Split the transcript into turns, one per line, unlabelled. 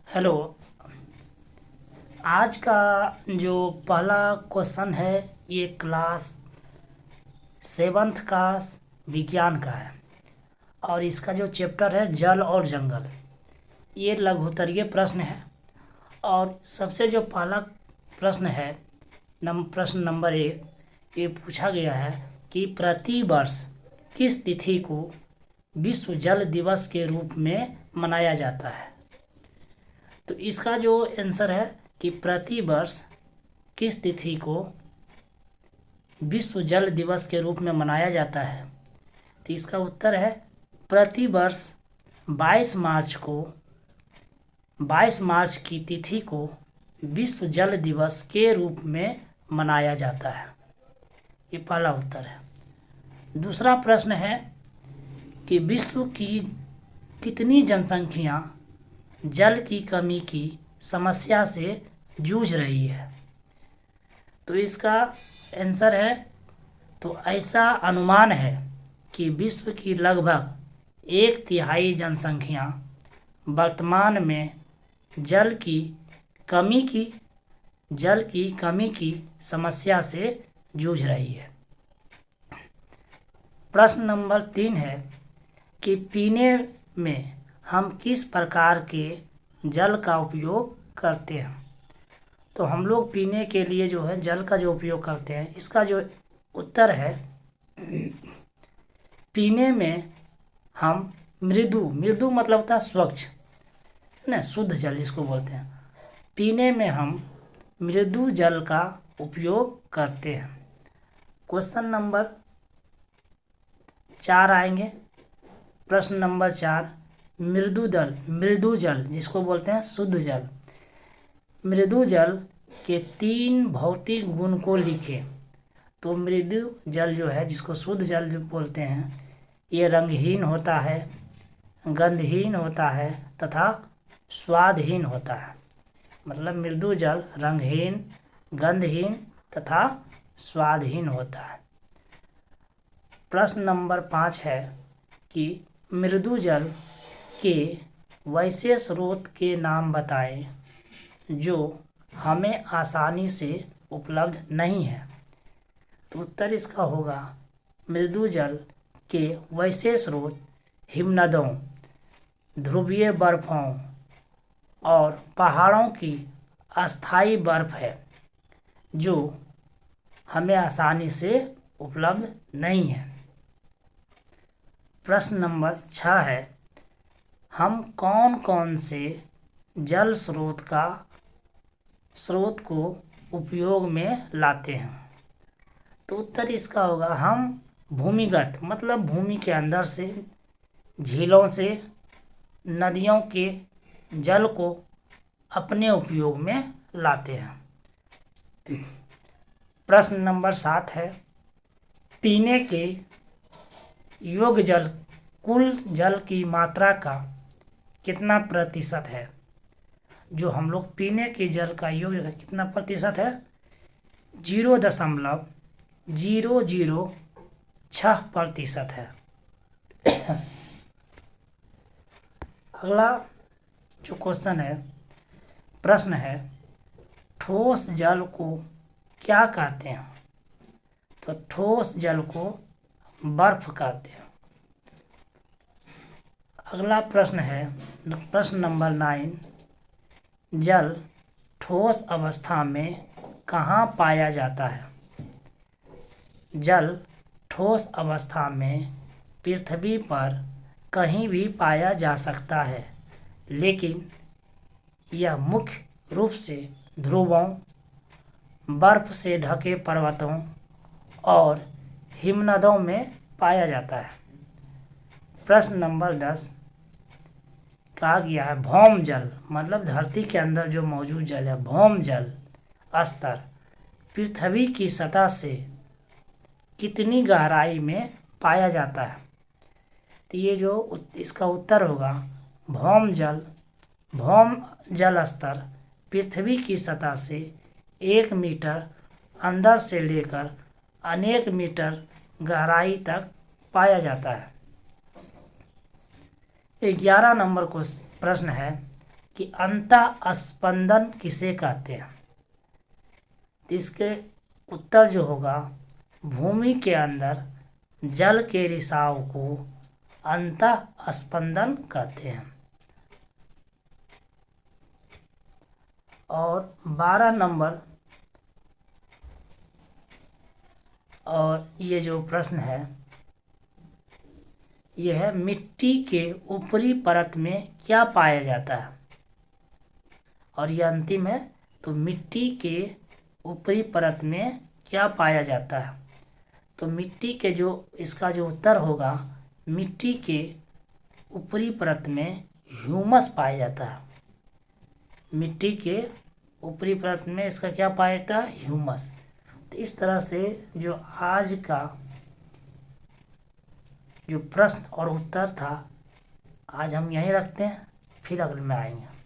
Hello. आज का जो पहला क्वेश्चन है ये क्लास सेवन्थ का विज्ञान का है और इसका जो चैप्टर है जल और जंगल। ये लघुत्तरीय प्रश्न है और सबसे जो पहला प्रश्न है प्रश्न नंबर 1 ये पूछा गया है कि प्रति वर्ष किस तिथि को विश्व जल दिवस के रूप में मनाया जाता है। तो इसका जो आंसर है कि प्रति वर्ष किस तिथि को विश्व जल दिवस के रूप में मनाया जाता है, तो इसका उत्तर है प्रति वर्ष 22 मार्च की तिथि को विश्व जल दिवस के रूप में मनाया जाता है। ये पहला उत्तर है। दूसरा प्रश्न है कि विश्व की कितनी जनसंख्या जल की कमी की समस्या से जूझ रही है। तो इसका आंसर है तो ऐसा अनुमान है कि विश्व की लगभग 1/3 जनसंख्या वर्तमान में जल की कमी की समस्या से जूझ रही है। प्रश्न नंबर 3 है कि पीने में हम किस प्रकार के जल का उपयोग करते हैं। तो हम लोग पीने के लिए जो है जल का जो उपयोग करते हैं, इसका जो उत्तर है पीने में हम मृदु मतलब होता है स्वच्छ ना, शुद्ध जल जिसको बोलते हैं। पीने में हम मृदु जल का उपयोग करते हैं। क्वेश्चन नंबर 4 आएंगे। प्रश्न नंबर 4 मृदु जल जिसको बोलते हैं शुद्ध जल। मृदु जल के 3 भौतिक गुण को लिखें। तो मृदु जल जो है जिसको शुद्ध जल जो बोलते हैं, ये रंगहीन होता है, गंधहीन होता है तथा स्वादहीन होता है। मतलब मृदु जल रंगहीन, गंधहीन तथा स्वादहीन होता है। प्रश्न नंबर 5 है कि मृदु जल के वैसे स्रोत के नाम बताएं जो हमें आसानी से उपलब्ध नहीं है। तो उत्तर इसका होगा मृदु जल के वैसे स्रोत हिमनदों, ध्रुवीय बर्फों और पहाड़ों की अस्थायी बर्फ है जो हमें आसानी से उपलब्ध नहीं है। प्रश्न नंबर 6 है हम कौन कौन से जल स्रोत को उपयोग में लाते हैं। तो उत्तर इसका होगा हम भूमिगत मतलब भूमि के अंदर से, झीलों से, नदियों के जल को अपने उपयोग में लाते हैं। प्रश्न नंबर 7 है पीने के योग्य जल कुल जल की मात्रा का कितना प्रतिशत है। जो हम लोग पीने के जल का योग्य कितना प्रतिशत है, 0.006% है। अगला जो क्वेश्चन है, प्रश्न है ठोस जल को क्या कहते हैं। तो ठोस जल को बर्फ कहते हैं। अगला प्रश्न है प्रश्न नंबर 9 जल ठोस अवस्था में कहाँ पाया जाता है। जल ठोस अवस्था में पृथ्वी पर कहीं भी पाया जा सकता है, लेकिन यह मुख्य रूप से ध्रुवों, बर्फ से ढके पर्वतों और हिमनदों में पाया जाता है। प्रश्न नंबर 10 कहा गया है भौम जल मतलब धरती के अंदर जो मौजूद जल है, भौम जल स्तर पृथ्वी की सतह से कितनी गहराई में पाया जाता है। तो ये जो इसका उत्तर होगा भौम जल स्तर पृथ्वी की सतह से 1 मीटर अंदर से लेकर अनेक मीटर गहराई तक पाया जाता है। 11 नंबर को प्रश्न है कि अंतः स्पंदन किसे कहते हैं। तो इसके उत्तर जो होगा, भूमि के अंदर जल के रिसाव को अंतः स्पंदन कहते हैं। और 12 नंबर, और ये जो प्रश्न है यह है, मिट्टी के ऊपरी परत में क्या पाया जाता है। और यह अंतिम है, तो मिट्टी के ऊपरी परत में क्या पाया जाता है। तो मिट्टी के जो इसका जो उत्तर होगा, मिट्टी के ऊपरी परत में ह्यूमस पाया जाता है। मिट्टी के ऊपरी परत में इसका क्या पाया जाता है, ह्यूमस। तो इस तरह से जो आज का जो प्रश्न और उत्तर था, आज हम यहीं रखते हैं, फिर अगले में आएंगे।